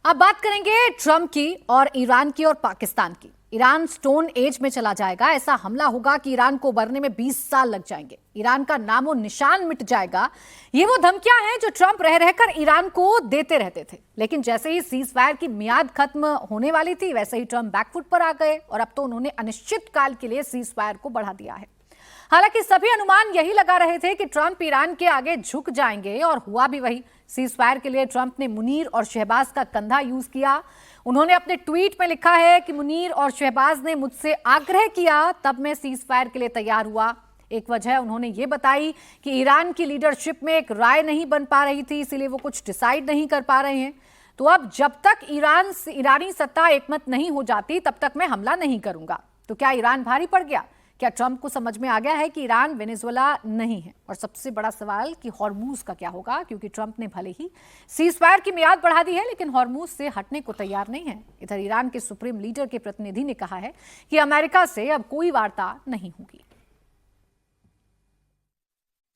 अब बात करेंगे ट्रंप की और ईरान की और पाकिस्तान की। ईरान स्टोन एज में चला जाएगा, ऐसा हमला होगा कि ईरान को उबरने में 20 साल लग जाएंगे, ईरान का नामो निशान मिट जाएगा। ये वो धमकियां हैं जो ट्रंप रह रहकर ईरान को देते रहते थे, लेकिन जैसे ही सीज फायर की मियाद खत्म होने वाली थी वैसे ही ट्रंप बैकफुट पर आ गए और अब तो उन्होंने अनिश्चित काल के लिए सीज फायर को बढ़ा दिया है। हालांकि सभी अनुमान यही लगा रहे थे कि ट्रंप ईरान के आगे झुक जाएंगे और हुआ भी वही। सीज फायर के लिए ट्रंप ने मुनीर और शहबाज का कंधा यूज किया। उन्होंने अपने ट्वीट में लिखा है कि मुनीर और शहबाज ने मुझसे आग्रह किया तब मैं सीज फायर के लिए तैयार हुआ। एक वजह उन्होंने ये बताई कि ईरान की लीडरशिप में एक राय नहीं बन पा रही थी, इसीलिए वो कुछ डिसाइड नहीं कर पा रहे हैं। तो अब जब तक ईरानी सत्ता एकमत नहीं हो जाती तब तक मैं हमला नहीं करूंगा। तो क्या ईरान भारी पड़ गया? क्या ट्रंप को समझ में आ गया है कि ईरान वेनेजुएला नहीं है? और सबसे बड़ा सवाल कि हॉर्मूज का क्या होगा, क्योंकि ट्रंप ने भले ही सीज फायर की मियाद बढ़ा दी है लेकिन हॉर्मूज से हटने को तैयार नहीं है। इधर ईरान के सुप्रीम लीडर के प्रतिनिधि ने कहा है कि अमेरिका से अब कोई वार्ता नहीं होगी।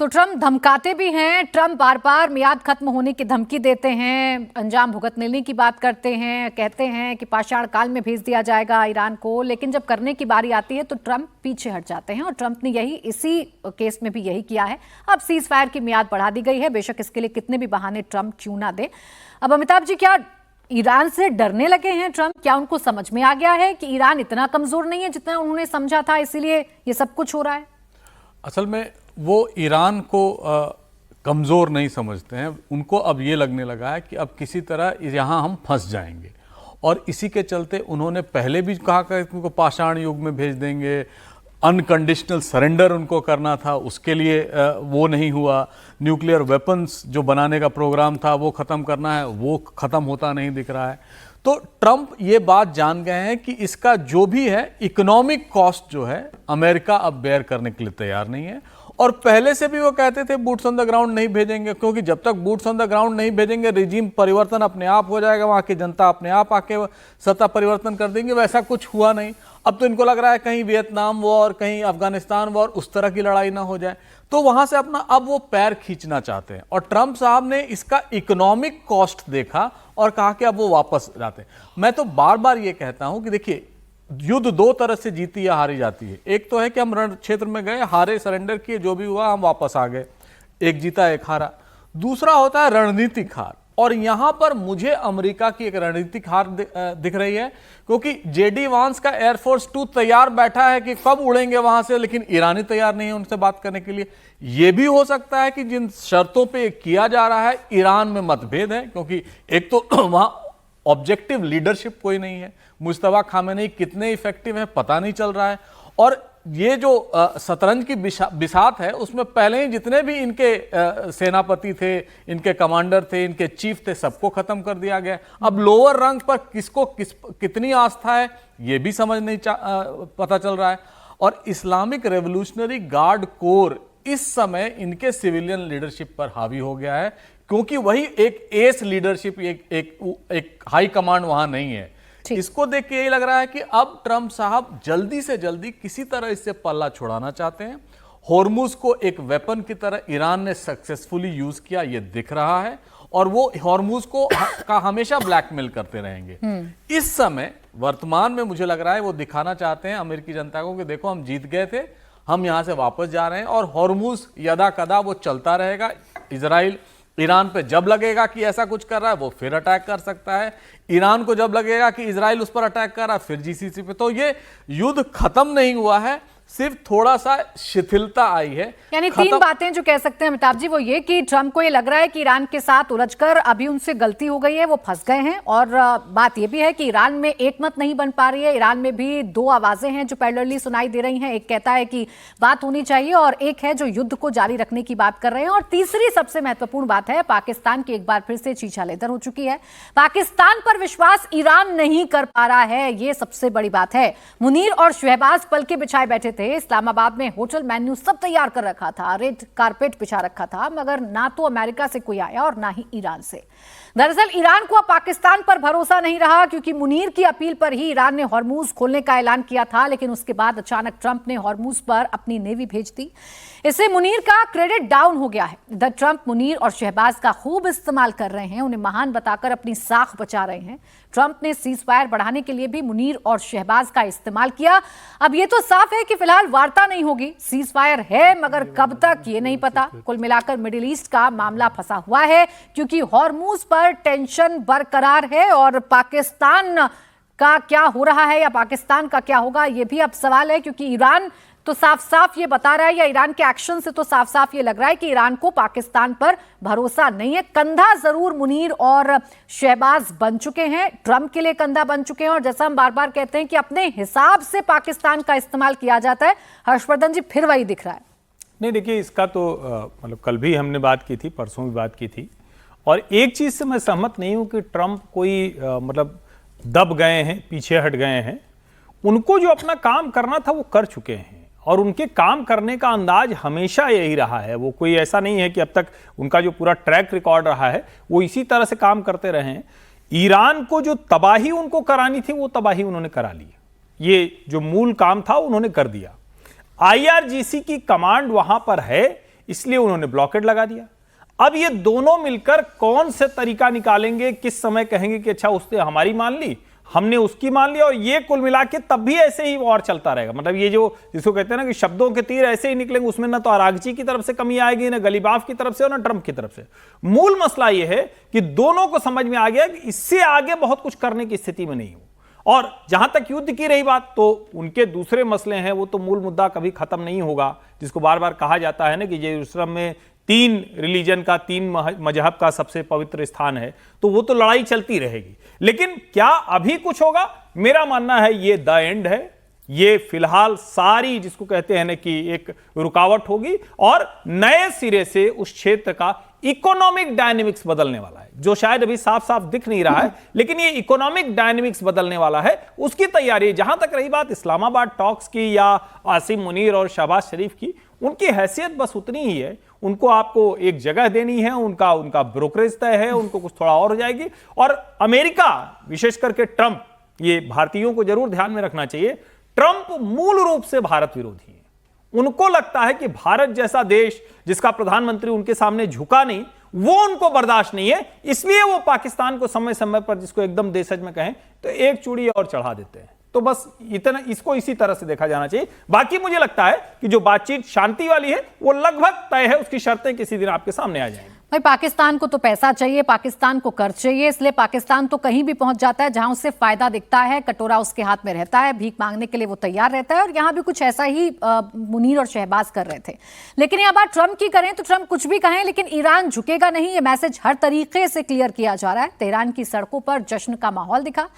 तो ट्रंप धमकाते भी हैं, ट्रंप बार बार मियाद खत्म होने की धमकी देते हैं, अंजाम भुगतने की बात करते हैं, कहते हैं कि पाषाण काल में भेज दिया जाएगा ईरान को, लेकिन जब करने की बारी आती है तो ट्रंप पीछे हट जाते हैं। और ट्रंप ने इसी केस में भी यही किया है। अब सीज फायर की मियाद बढ़ा दी गई है, बेशक इसके लिए कितने भी बहाने ट्रंप क्यों ना दे। अब अमिताभ जी, क्या ईरान से डरने लगे हैं ट्रंप? क्या उनको समझ में आ गया है कि ईरान इतना कमजोर नहीं है जितना उन्होंने समझा था, इसीलिए ये सब कुछ हो रहा है? असल में वो ईरान को कमज़ोर नहीं समझते हैं, उनको अब ये लगने लगा है कि अब किसी तरह यहाँ हम फंस जाएंगे। और इसी के चलते उन्होंने पहले भी कहा कि उनको पाषाण युग में भेज देंगे, अनकंडीशनल सरेंडर उनको करना था, उसके लिए वो नहीं हुआ। न्यूक्लियर वेपन्स जो बनाने का प्रोग्राम था वो ख़त्म करना है, वो ख़त्म होता नहीं दिख रहा है। तो ट्रंप ये बात जान गए हैं कि इसका जो भी है इकोनॉमिक कॉस्ट जो है अमेरिका अब बेयर करने के लिए तैयार नहीं है। और पहले से भी वो कहते थे बूट्स ऑन द ग्राउंड नहीं भेजेंगे, क्योंकि जब तक बूट्स ऑन द ग्राउंड नहीं भेजेंगे रिजीम परिवर्तन अपने आप हो जाएगा, वहाँ की जनता अपने आप आके सत्ता परिवर्तन कर देंगे। वैसा कुछ हुआ नहीं। अब तो इनको लग रहा है कहीं वियतनाम वॉर, कहीं अफगानिस्तान वॉर, उस तरह की लड़ाई ना हो जाए, तो वहाँ से अपना अब वो पैर खींचना चाहते हैं। और ट्रंप साहब ने इसका इकोनॉमिक कॉस्ट देखा और कहा कि अब वो वापस जाते हैं। मैं तो बार बार ये कहता हूँ कि देखिए, युद्ध दो तरह से जीती या हारी जाती है। एक तो है कि हम रण क्षेत्र में गए, हारे, सरेंडर किए, जो भी हुआ हम वापस आ गए, एक जीता एक हारा। दूसरा होता है रणनीतिक हार, और यहां पर मुझे अमेरिका की एक रणनीतिक हार दिख रही है, क्योंकि जेडी वांस का एयरफोर्स 2 तैयार बैठा है कि कब उड़ेंगे वहां से, लेकिन ईरानी तैयार नहीं है उनसे बात करने के लिए। यह भी हो सकता है कि जिन शर्तों पे किया जा रहा है ईरान में मतभेद है, क्योंकि एक तो वहां ऑब्जेक्टिव लीडरशिप कोई नहीं है, मुस्तफा खामेनी कितने इफेक्टिव हैं पता नहीं चल रहा है। और ये जो शतरंज की बिसात है उसमें पहले ही जितने भी इनके सेनापति थे, इनके कमांडर थे, इनके चीफ थे, सबको खत्म कर दिया गया। अब लोअर रैंक पर किसको कितनी आस्था है ये भी समझ नहीं पता चल रहा है। और इस्लामिक रेवोल्यूशनरी गार्ड कोर इस समय इनके सिविलियन लीडरशिप पर हावी हो गया है, क्योंकि वही एक एस लीडरशिप, एक हाई कमांड वहां नहीं है। इसको देख के यही लग रहा है कि अब ट्रंप साहब जल्दी से जल्दी किसी तरह इससे पल्ला छुड़ाना चाहते हैं। हॉर्मूज को एक वेपन की तरह ईरान ने सक्सेसफुली यूज किया, ये दिख रहा है, और वो हॉर्मूज को का हमेशा ब्लैकमेल करते रहेंगे। इस समय वर्तमान में मुझे लग रहा है वो दिखाना चाहते हैं अमेरिकी जनता को कि देखो हम जीत गए थे, हम यहां से वापस जा रहे हैं, और हॉर्मूज यदा कदा वो चलता रहेगा। इजराइल ईरान पे जब लगेगा कि ऐसा कुछ कर रहा है वो फिर अटैक कर सकता है, ईरान को जब लगेगा कि इजराइल उस पर अटैक कर रहा है फिर जीसीसी पे। तो ये युद्ध खत्म नहीं हुआ है, सिर्फ थोड़ा सा शिथिलता आई है। यानी तीन बातें जो कह सकते हैं अमिताभ जी, वो ये कि ट्रंप को ये लग रहा है कि ईरान के साथ उलझकर अभी उनसे गलती हो गई है, वो फंस गए हैं। और बात ये भी है कि ईरान में एक मत नहीं बन पा रही है। ईरान में भी दो आवाजें हैं जो पैरेलली सुनाई दे रही हैं। एक कहता है कि बात होनी चाहिए और एक है जो युद्ध को जारी रखने की बात कर रहे हैं। और तीसरी सबसे महत्वपूर्ण बात है, पाकिस्तान की एक बार फिर से छीछा लेदर हो चुकी है। पाकिस्तान पर विश्वास ईरान नहीं कर पा रहा है, ये सबसे बड़ी बात है। मुनीर और शहबाज पलके बिछाए बैठे थे इस्लामाबाद में, होटल मेन्यू सब तैयार कर रखा था, रेड कारपेट बिछा रखा था, मगर ना तो अमेरिका से कोई आया और ना ही ईरान से। दरअसल ईरान को अब पाकिस्तान पर भरोसा नहीं रहा, क्योंकि मुनीर की अपील पर ही ईरान ने हॉर्मूज खोलने का ऐलान किया था, लेकिन उसके बाद अचानक ट्रंप ने हॉर्मूज पर अपनी नेवी भेज दी। इससे मुनीर का क्रेडिट डाउन हो गया है। द ट्रंप मुनीर और शहबाज का खूब इस्तेमाल कर रहे हैं, उन्हें महान बताकर अपनी साख बचा रहे हैं। ट्रंप ने सीजफायर बढ़ाने के लिए भी मुनीर और शहबाज का इस्तेमाल किया। अब ये तो साफ है कि फिलहाल वार्ता नहीं होगी, सीजफायर है, मगर कब तक ये नहीं पता। कुल मिलाकर मिडिल ईस्ट का मामला फंसा हुआ है, क्योंकि हॉर्मूज पर टेंशन बरकरार है। और पाकिस्तान का क्या हो रहा है या पाकिस्तान का क्या होगा, ये भी अब सवाल है, क्योंकि ईरान तो साफ साफ ये बता रहा है, या ईरान के एक्शन से तो साफ साफ ये लग रहा है कि ईरान को पाकिस्तान पर भरोसा नहीं है। कंधा जरूर मुनीर और शहबाज बन चुके हैं, ट्रंप के लिए कंधा बन चुके हैं। और जैसा हम बार बार कहते हैं कि अपने हिसाब से पाकिस्तान का इस्तेमाल किया जाता है, हर्षवर्धन जी फिर वही दिख रहा है। नहीं, देखिए, इसका तो मतलब कल भी हमने बात की थी, परसों भी बात की थी। और एक चीज से मैं सहमत नहीं हूं कि ट्रंप कोई मतलब दब गए हैं, पीछे हट गए हैं। उनको जो अपना काम करना था वो कर चुके हैं, और उनके काम करने का अंदाज हमेशा यही रहा है। वो कोई ऐसा नहीं है कि अब तक उनका जो पूरा ट्रैक रिकॉर्ड रहा है वो इसी तरह से काम करते रहे हैं। ईरान को जो तबाही उनको करानी थी वो तबाही उन्होंने करा ली। ये जो मूल काम था उन्होंने कर दिया। IRGC की कमांड वहां पर है, इसलिए उन्होंने ब्लॉकेड लगा दिया। अब ये दोनों मिलकर कौन से तरीका निकालेंगे, किस समय कहेंगे कि अच्छा उसने हमारी मान ली, हमने उसकी मान लिया, और ये कुल मिला के तब भी ऐसे ही वॉर चलता रहेगा। मतलब ये जो जिसको कहते हैं ना कि शब्दों के तीर ऐसे ही निकलेंगे, उसमें ना तो अरागची की तरफ से कमी आएगी, ना गलीबाफ की तरफ से और ना ट्रंप की तरफ से। मूल मसला ये है कि दोनों को समझ में आ गया कि इससे आगे बहुत कुछ करने की स्थिति में नहीं हो। और जहां तक युद्ध की रही बात, तो उनके दूसरे मसले हैं, वो तो मूल मुद्दा कभी खत्म नहीं होगा, जिसको बार बार कहा जाता है ना कि यरूशलेम में 3 रिलीजन का, 3 मजहब का सबसे पवित्र स्थान है, तो वो तो लड़ाई चलती रहेगी। लेकिन क्या अभी कुछ होगा? मेरा मानना है ये द एंड है। ये फिलहाल सारी जिसको कहते हैं ना कि एक रुकावट होगी, और नए सिरे से उस क्षेत्र का इकोनॉमिक डायनेमिक्स बदलने वाला है, जो शायद अभी साफ साफ दिख नहीं रहा है, लेकिन ये इकोनॉमिक डायनेमिक्स बदलने वाला है, उसकी तैयारी। जहां तक रही बात इस्लामाबाद टॉक्स की या आसिम मुनीर और शहबाज शरीफ की, उनकी हैसियत बस उतनी ही है। उनको आपको एक जगह देनी है, उनका ब्रोकरेज तय है, उनको कुछ थोड़ा और हो जाएगी। और अमेरिका, विशेष करके ट्रंप, ये भारतीयों को जरूर ध्यान में रखना चाहिए, ट्रंप मूल रूप से भारत विरोधी है। उनको लगता है कि भारत जैसा देश जिसका प्रधानमंत्री उनके सामने झुका नहीं, वो उनको बर्दाश्त नहीं है, इसलिए वो पाकिस्तान को समय समय पर, जिसको एकदम देशज में कहें तो, एक चूड़ी और चढ़ा देते हैं। तो बस इतना, इसको इसी तरह से देखा जाना चाहिए। बाकी मुझे लगता है कि जो बातचीत शांति वाली है वो लगभग तय है, उसकी शर्तें किसी दिन आपके सामने आ जाएंगी। भाई, पाकिस्तान को तो पैसा चाहिए, पाकिस्तान को कर्ज चाहिए, इसलिए पाकिस्तान तो कहीं भी पहुंच जाता है जहां उससे फायदा दिखता है, कटोरा उसके हाथ में रहता है, भीख मांगने के लिए वो तैयार रहता है। और यहां भी कुछ ऐसा ही मुनीर और शहबाज कर रहे थे। लेकिन यह बात ट्रंप की करें तो ट्रंप कुछ भी कहें, लेकिन ईरान झुकेगा नहीं, ये मैसेज हर तरीके से क्लियर किया जा रहा है। तेहरान की सड़कों पर जश्न का माहौल दिखा।